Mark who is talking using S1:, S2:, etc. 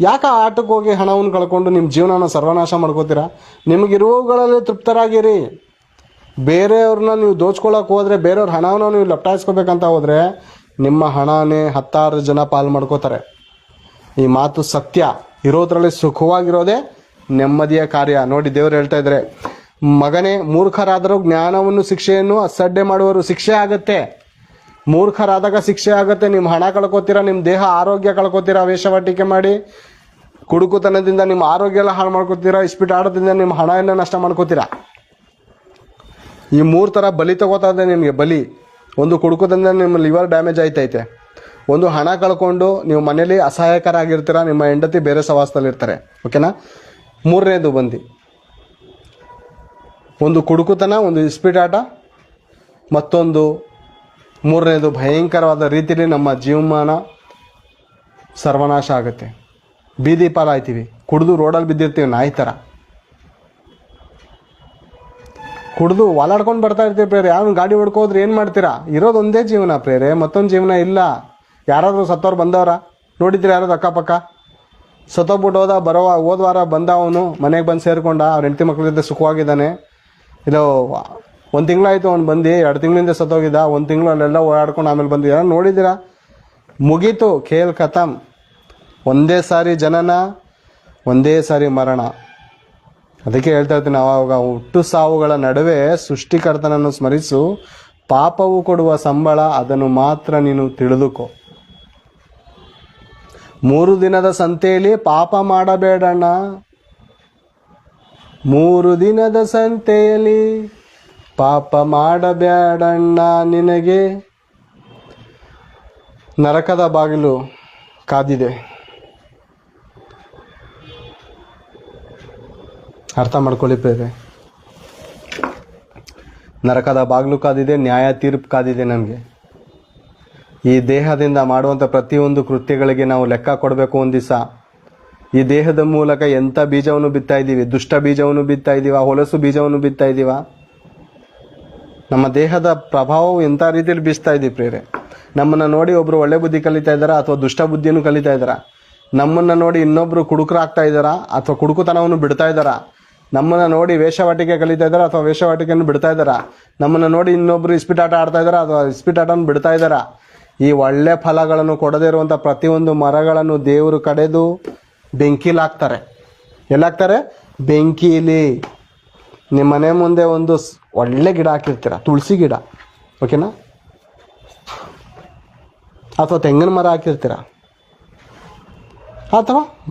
S1: ಯಾಕೆ ಆಟಕ್ಕೆ ಹೋಗಿ ಹಣವನ್ನು ಕಳ್ಕೊಂಡು ನಿಮ್ಮ ಜೀವನನ ಸರ್ವನಾಶ ಮಾಡ್ಕೋತೀರಾ? ನಿಮಗಿರುವುಗಳಲ್ಲಿ ತೃಪ್ತರಾಗಿರಿ. ಬೇರೆಯವ್ರನ್ನ ನೀವು ದೋಚ್ಕೊಳ್ಳೋಕೆ ಹೋದರೆ, ಬೇರೆಯವ್ರ ಹಣವನ್ನು ನೀವು ಲಪ್ಟಾಯಿಸ್ಕೋಬೇಕಂತ ಹೋದರೆ ನಿಮ್ಮ ಹಣನೇ 10 ಜನ ಪಾಲು ಮಾಡ್ಕೋತಾರೆ. ಈ ಮಾತು ಸತ್ಯ. ಇರೋದ್ರಲ್ಲಿ ಸುಖವಾಗಿರೋದೇ ನೆಮ್ಮದಿಯ ಕಾರ್ಯ. ನೋಡಿ, ದೇವರು ಹೇಳ್ತಾ ಇದ್ದಾರೆ, ಮಗನೇ, ಮೂರ್ಖರಾದರೂ ಜ್ಞಾನವನ್ನು ಶಿಕ್ಷೆಯನ್ನು ಅಸಡ್ಡೆ ಮಾಡುವರು. ಶಿಕ್ಷೆ ಆಗುತ್ತೆ. ಮೂರ್ಖರಾದಾಗ ಶಿಕ್ಷೆ ಆಗುತ್ತೆ. ನಿಮ್ಮ ಹಣ ಕಳ್ಕೊತೀರಾ, ನಿಮ್ಮ ದೇಹ ಆರೋಗ್ಯ ಕಳ್ಕೊತೀರಾ, ವೇಷವಾಟಿಕೆ ಮಾಡಿ ಕುಡುಕುತನದಿಂದ ನಿಮ್ಮ ಆರೋಗ್ಯ ಎಲ್ಲ ಹಾಳು ಮಾಡ್ಕೋತೀರಾ, ಇಸ್ಪಿಟ್ ಆಡೋದ್ರಿಂದ ನಿಮ್ಮ ಹಣ ಎಲ್ಲ ನಷ್ಟ ಮಾಡ್ಕೋತೀರಾ. ಈ 3 ಥರ ಬಲಿ ತಗೋತಾ ಇದೆ ನಿಮಗೆ. ಬಲಿ ಒಂದು, ಕುಡುಕುತನದಿಂದ ನಿಮ್ಮ ಲಿವರ್ ಡ್ಯಾಮೇಜ್ ಆಯ್ತೈತೆ. ಒಂದು, ಹಣ ಕಳ್ಕೊಂಡು ನೀವು ಮನೇಲಿ ಅಸಹಾಯಕರಾಗಿರ್ತೀರ, ನಿಮ್ಮ ಹೆಂಡತಿ ಬೇರೆ ಸವಾಸದಲ್ಲಿರ್ತಾರೆ. ಓಕೆನಾ? 3ನೇದು ಬಂದು ಒಂದು ಕುಡುಕುತನ, ಒಂದು ಇಸ್ಪಿಟಾಟ, ಮತ್ತೊಂದು 3ನೇದು ಭಯಂಕರವಾದ ರೀತಿಯಲ್ಲಿ ನಮ್ಮ ಜೀವಮಾನ ಸರ್ವನಾಶ ಆಗುತ್ತೆ. ಬೀದಿ ಪಾಲಾಯ್ತೀವಿ. ಕುಡಿದು ರೋಡಲ್ಲಿ ಬಿದ್ದಿರ್ತೀವಿ ನಾಯಿ ಥರ. ಕುಡಿದು ವಾಲಾಡ್ಕೊಂಡು ಬರ್ತಾ ಇರ್ತೀವಿ ಪ್ರೇರೆ. ಯಾರು ಗಾಡಿ ಹೊಡ್ಕೋದ್ರೆ ಏನು ಮಾಡ್ತೀರಾ? ಇರೋದು ಒಂದೇ ಜೀವನ ಪ್ರೇರೆ, ಮತ್ತೊಂದು ಜೀವನ ಇಲ್ಲ. ಯಾರಾದರೂ ಸತ್ತವ್ರು ಬಂದವರ ನೋಡಿದ್ರೆ? ಯಾರಾದ್ರು ಅಕ್ಕಪಕ್ಕ ಸತ್ತೋಗ್ಬಿಟ್ಟು ಹೋದ ವಾರ ಬಂದ ಅವನು ಮನೆಗೆ ಬಂದು ಸೇರಿಕೊಂಡ, ಅವ್ರ ಹೆಂಡತಿ ಮಕ್ಳ ಜೊತೆ ಸುಖವಾಗಿದ್ದಾನೆ. ಇದು 1 ತಿಂಗಳಾಯಿತು ಅವ್ನು ಬಂದು, 2 ತಿಂಗಳಿಂದ ಸತ್ತೋಗಿದ್ದ. 1 ತಿಂಗಳು ಅಲ್ಲೆಲ್ಲ ಓಡಾಡ್ಕೊಂಡು ಆಮೇಲೆ ಬಂದು ಯಾರು ನೋಡಿದ್ದೀರಾ? ಮುಗೀತು, ಖೇಲ್ ಖತಮ್. ಒಂದೇ ಸಾರಿ ಜನನ, ಒಂದೇ ಸಾರಿ ಮರಣ. ಅದಕ್ಕೆ ಹೇಳ್ತಾ ಇರ್ತೀನಿ ಅವಾಗ, ಹುಟ್ಟು ಸಾವುಗಳ ನಡುವೆ ಸೃಷ್ಟಿಕರ್ತನನ್ನು ಸ್ಮರಿಸು. ಪಾಪವು ಕೊಡುವ ಸಂಬಳ, ಅದನ್ನು ಮಾತ್ರ ನೀನು ತಿಳಿದುಕೋ. 3 ದಿನದ ಸಂತೆಯಲ್ಲಿ ಪಾಪ ಮಾಡಬೇಡಣ್ಣ. 3 ದಿನದ ಸಂತೆಯಲ್ಲಿ ಪಾಪ ಮಾಡಬೇಡಣ್ಣ. ನಿನಗೆ ನರಕದ ಬಾಗಿಲು ಕಾದಿದೆ. ಅರ್ಥ ಮಾಡ್ಕೊಳ್ಳಿ ಪ್ರೇರೆ. ನರಕದ ಬಾಗಿಲು ಕಾದಿದೆ, ನ್ಯಾಯ ತೀರ್ಪು ಕಾದಿದೆ ನಮಗೆ. ಈ ದೇಹದಿಂದ ಮಾಡುವಂಥ ಪ್ರತಿಯೊಂದು ಕೃತ್ಯಗಳಿಗೆ ನಾವು ಲೆಕ್ಕ ಕೊಡಬೇಕು ಒಂದು ದಿವಸ. ಈ ದೇಹದ ಮೂಲಕ ಎಂಥ ಬೀಜವನ್ನು ಬಿತ್ತಾ ಇದ್ದೀವಿ? ದುಷ್ಟ ಬೀಜವನ್ನು ಬಿತ್ತಾ ಇದ್ದೀವ, ಹೊಲಸು ಬೀಜವನ್ನು ಬಿತ್ತಾ ಇದ್ದೀವ? ನಮ್ಮ ದೇಹದ ಪ್ರಭಾವವು ಎಂಥ ರೀತಿಯಲ್ಲಿ ಬೀಸ್ತಾ ಇದ್ದೀವಿ ಪ್ರೇರೆ. ನಮ್ಮನ್ನು ನೋಡಿ ಒಬ್ಬರು ಒಳ್ಳೆ ಬುದ್ಧಿ ಕಲಿತಾ ಇದ್ದಾರಾ ಅಥವಾ ದುಷ್ಟ ಬುದ್ಧಿಯನ್ನು ಕಲಿತಾ ಇದ್ದಾರಾ? ನಮ್ಮನ್ನು ನೋಡಿ ಇನ್ನೊಬ್ಬರು ಕುಡುಕರಾಗ್ತಾ ಇದ್ದಾರಾ ಅಥವಾ ಕುಡುಕುತನವನ್ನು ಬಿಡ್ತಾ ಇದ್ದಾರಾ? ನಮ್ಮನ್ನು ನೋಡಿ ವೇಷವಾಟಿಕೆ ಕಲಿತಾ ಇದ್ದಾರಾ ಅಥವಾ ವೇಷವಾಟಿಕೆಯನ್ನು ಬಿಡ್ತಾ ಇದ್ದಾರಾ? ನಮ್ಮನ್ನು ನೋಡಿ ಇನ್ನೊಬ್ರು ಇಸ್ಪಿಟಾಟ ಆಡ್ತಾ ಇದ್ದಾರಾ ಅಥವಾ ಇಸ್ಪಿಟಾಟವನ್ನು ಬಿಡ್ತಾ ಇದ್ದಾರಾ? ಈ ಒಳ್ಳೆ ಫಲಗಳನ್ನು ಕೊಡದೇ ಇರುವಂಥ ಪ್ರತಿಯೊಂದು ಮರಗಳನ್ನು ದೇವರು ಕಡೆದು ಬೆಂಕಿಲಿ ಹಾಕ್ತಾರೆ. ಎಲ್ಲಾಕ್ತಾರೆ? ಬೆಂಕಿಲಿ. ನಿಮ್ಮ ಮನೆ ಮುಂದೆ ಒಂದು ಒಳ್ಳೆ ಗಿಡ ಹಾಕಿರ್ತೀರ, ತುಳಸಿ ಗಿಡ, ಓಕೆನಾ? ಅಥವಾ ತೆಂಗಿನ ಮರ ಹಾಕಿರ್ತೀರ, ಅಥವಾ